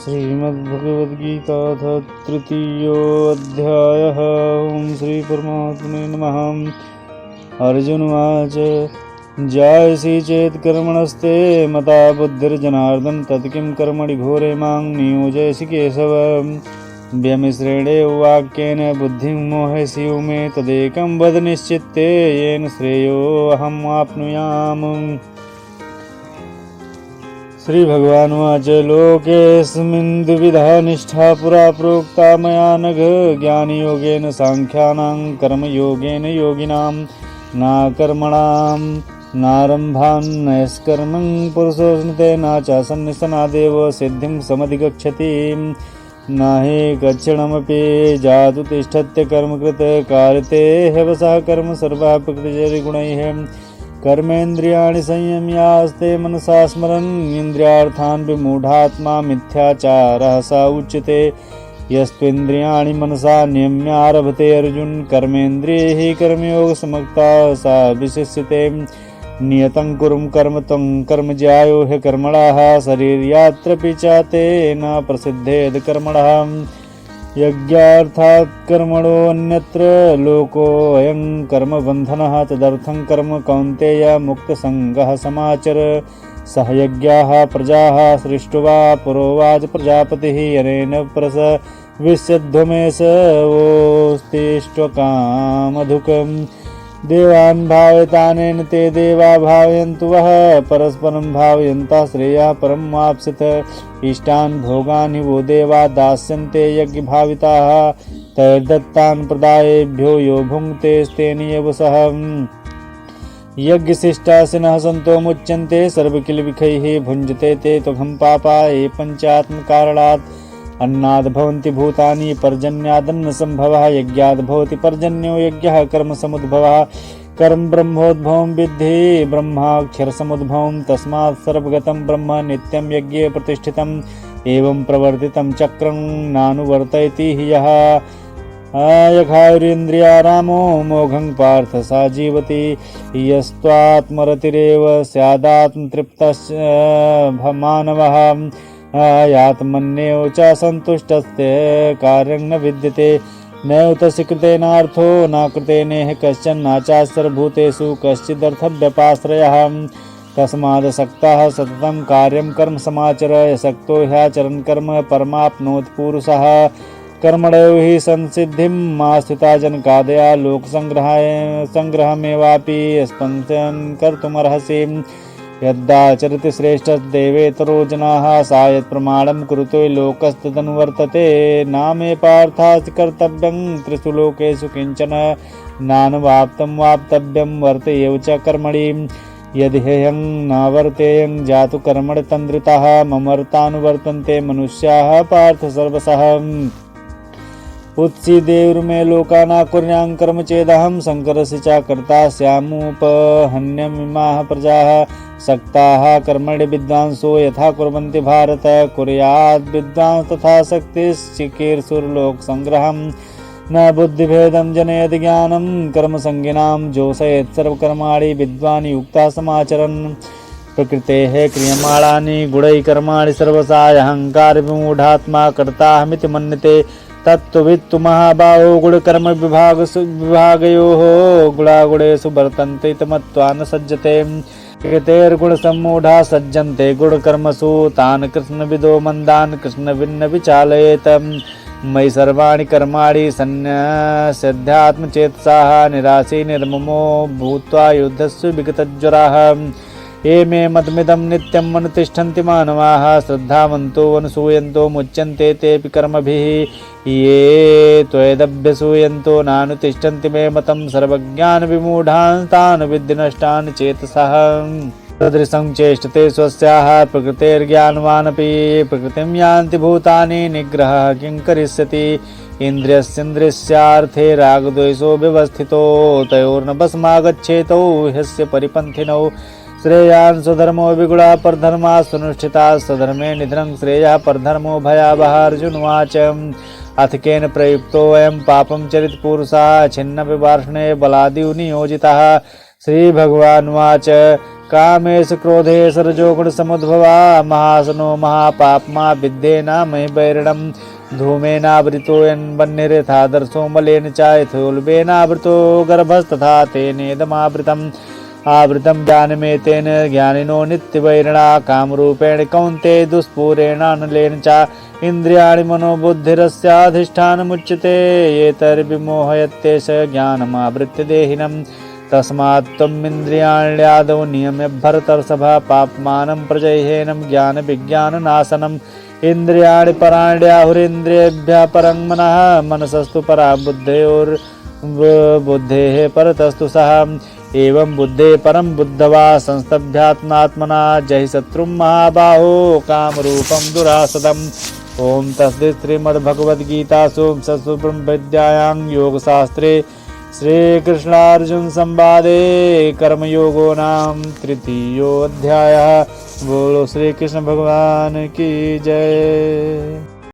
श्रीमद्भगवद्गीता तृतीयोऽध्यायः। ॐ श्रीपरमात्मने नमः। अर्जुनवाच जायसि चेत् कर्मणस्ते मता बुद्धिर्जनार्दन तत्किं कर्मणि घोरे मां नियोजयसि केशव। व्यमिश्रेणेव वाक्येन बुद्धिं मोहयसि मे तदेकं वद निश्चित्ते येन श्रेयोऽहम् आप्नुयाम्। श्री भगवानुवाच लोकेऽस्मिन् द्विविधा निष्ठा पुरा प्रोक्ता मया नघ ज्ञानयोगेन साङ्ख्यानां कर्मयोगेन योगिनां न कर्मणां नारम्भान्नयस्कर्मं पुरुषोऽश्नुते न चासन्निसनादेव सिद्धिं समधिगच्छति। न हि कक्षणमपि जातु तिष्ठत्य कर्मकृत कारते ह्यवसः कर्म सर्वः प्रकृतिजैर्गुणैः। कर्मेन्द्रियाणि संयम्यास्ते मनसा स्मरन् इन्द्रियार्थान् विमूढात्मा मिथ्याचारः स उच्यते। यस्त्विन्द्रियाणि मनसा नियम्यारभते अर्जुन कर्मेन्द्रियैः कर्मयोगसमक्ता सा विशिष्यते। नियतं कुरु कर्म त्वं कर्म ज्यायो ह्यकर्मणः शरीर्यात्रपि च ते न प्रसिद्धेद कर्मणः। यज्ञार्थात् कर्मणो अन्यत्र लोकोऽयं कर्मबन्धनः तदर्थं कर्म कौन्तेय मुक्तसङ्गः समाचर। सह यज्ञाः प्रजाः सृष्ट्वा पुरोवाच प्रजापतिः अनेन प्रसविष्यध्वमेशवोस्तिष्ठकामधुकम्। देवान् भावयतानेन ते देवा भावयन्तु वः परस्परं भावयन्तः श्रेयः परं वाप्स्यथ। इष्टान् भोगान् हि वो देवा दास्यन्ते यज्ञभाविताः तैर्दत्तान् प्रदायेभ्यो यो भुङ्क्तेस्तेन एव सः। यज्ञशिष्टासिनः सन्तो मुच्यन्ते सर्वकिलबिखैः भुञ्जते ते त्वघं पापा ये पञ्चात्मकारणात्। अन्नाद् भवन्ति भूतानि पर्जन्यादन्नसम्भवः यज्ञाद् भवति पर्जन्यो यज्ञः कर्मसमुद्भवः। कर्म ब्रह्मोद्भवं विद्धि ब्रह्माक्षरसमुद्भवं तस्मात् सर्वगतं ब्रह्म नित्यं यज्ञे प्रतिष्ठितम्। एवं प्रवर्तितं चक्रं नानुवर्तयति हि यः यखायुरिन्द्रियारामो मोघं पार्थ सा जीवति। यस्त्वात्मरतिरेव स्यादात्मतृप्तः मानवः यात्मन्येव च सन्तुष्टस्ते कार्यं न विद्यते। नैव तस्य कृतेनार्थो न कृतेनेह कश्चन नाचास्सर्वभूतेषु कश्चिदर्थव्यपाश्रयः। तस्मादसक्तः सततं कार्यं कर्म समाचर यसक्तो ह्याचरन् कर्म परमाप्नोति पुरुषः। कर्मणैव हि संसिद्धिं मास्थिता जनकादया लोकसंग्रहमेवापि स्पन्दन् कर्तुमर्हसि। यद्दाचरति श्रेष्ठस्देवेतरो जनाः सा यत्प्रमाणं कुरुते लोकस्तदनुवर्तते। नामे पार्थास्ति कर्तव्यं त्रिषु लोकेषु किञ्चन नानवाप्तं वाप्तव्यं वर्तेयव च कर्मणि। यदि ह्यहं न वर्तेयं जातु कर्मणि तन्द्रिताः ममर्तानुवर्तन्ते मनुष्याः पार्थ सर्वशः। उत्सीदेवमे लोकानाकुर्यां कर्म चेदहं शङ्करस्य च कर्ता स्यामुपहन्यमिमाः प्रजाः। सक्ताः कर्मणि विद्वांसो यथा कुर्वन्ति भारत कुर्याद् विद्वांस तथा शक्तिश्चिकीर्षुर्लोकसंग्रहं। न बुद्धिभेदं जनयति ज्ञानं कर्मसंज्ञिनां जोषयेत् सर्वकर्माणि विद्वान् युक्तः समाचरन्। प्रकृतेः क्रियमाणानि गुणैः कर्माणि सर्वशः अहङ्कारविमूढात्मा कर्ताहमिति मन्यते। तत्त्ववित्तु महाबाहो गुणकर्म विभागयोः गुणागुणेषु वर्तन्ते इति मत्वा न सज्जते। कृतेर्गुणसम्मूढा सज्जन्ते गुणकर्मसु तान् कृष्णविदो मन्दान् कृष्णविन्न विचालयेत्। मयि सर्वाणि कर्माणि सन्न्यस्याध्यात्मचेतसाः निराशी निर्ममो भूत्वा युद्धस्य विगतज्वराः। ये मे मतमिदं नित्यम् अनुतिष्ठन्ति मानवाः श्रद्धावन्तो अनुसूयन्तो मुच्यन्ते तेऽपि कर्मभिः। ये त्वयदभ्यसूयन्तो नानुतिष्ठन्ति मे मतं सर्वज्ञानविमूढान् तान् विद्धि नष्टान् चेतसः। सदृशं चेष्टते स्वस्याः प्रकृतेर्ज्ञानवानपि प्रकृतिं यान्ति भूतानि निग्रहः किं करिष्यति। इन्द्रियस्येन्द्रियस्यार्थे रागद्वेषो व्यवस्थितो तयोर्न वशमागच्छेतो ह्यस्य परिपन्थिनौ। श्रेयान् स्वधर्मो विगुणा परधर्मा सुनुष्ठिता स्वधर्मे निधनं श्रेयः परधर्मो भयावह। अर्जुनवाच अथ केन प्रयुक्तोऽयं पापं चरित पुरुषः छिन्न विवार्ष्णे बलादिव नियोजितः। श्रीभगवानुवाच कामेश क्रोधेश रजोगुण समुद्भवा महासनो महापाप्मा विद्येना महि बैरिणम् धूमेनावृतो यन्वह्निरेथादर्शो मलेन चायथोल्बेनावृतो गर्भस्तथा तेनेदमावृतम् आवृतं ज्ञानमेतेन ज्ञानिनो नित्यवैरिणा कामरूपेण कौन्ते दुष्पूरेणानलेन च इन्द्रियाणि मनोबुद्धिरस्याधिष्ठानमुच्यते एतर्विमोहयत्येष ज्ञानमावृत्य देहिनम् तस्मात् त्वमिन्द्रियाण्यादौ नियम्य भरतर्षभा पाप्मानं प्रजह्येनं ज्ञानविज्ञाननाशनम् इन्द्रियाणि पराण्याहुरिन्द्रियेभ्यः परं मनः मनसस्तु परा बुद्धेः परतस्तु सः एवं बुद्धे परं बुद्धवा संस्तभ्यात्मात्मना जहि शत्रुं महाबाहो कामरूपं दुरासदम्। ओम तस्मै श्रीमद्भगवद्गीतासु ब्रह्मविद्यायां योगशास्त्रे श्रीकृष्णार्जुन संवादे कर्मयोगो नाम तृतीयोऽध्यायः। बोलो श्री कृष्ण भगवान की जय।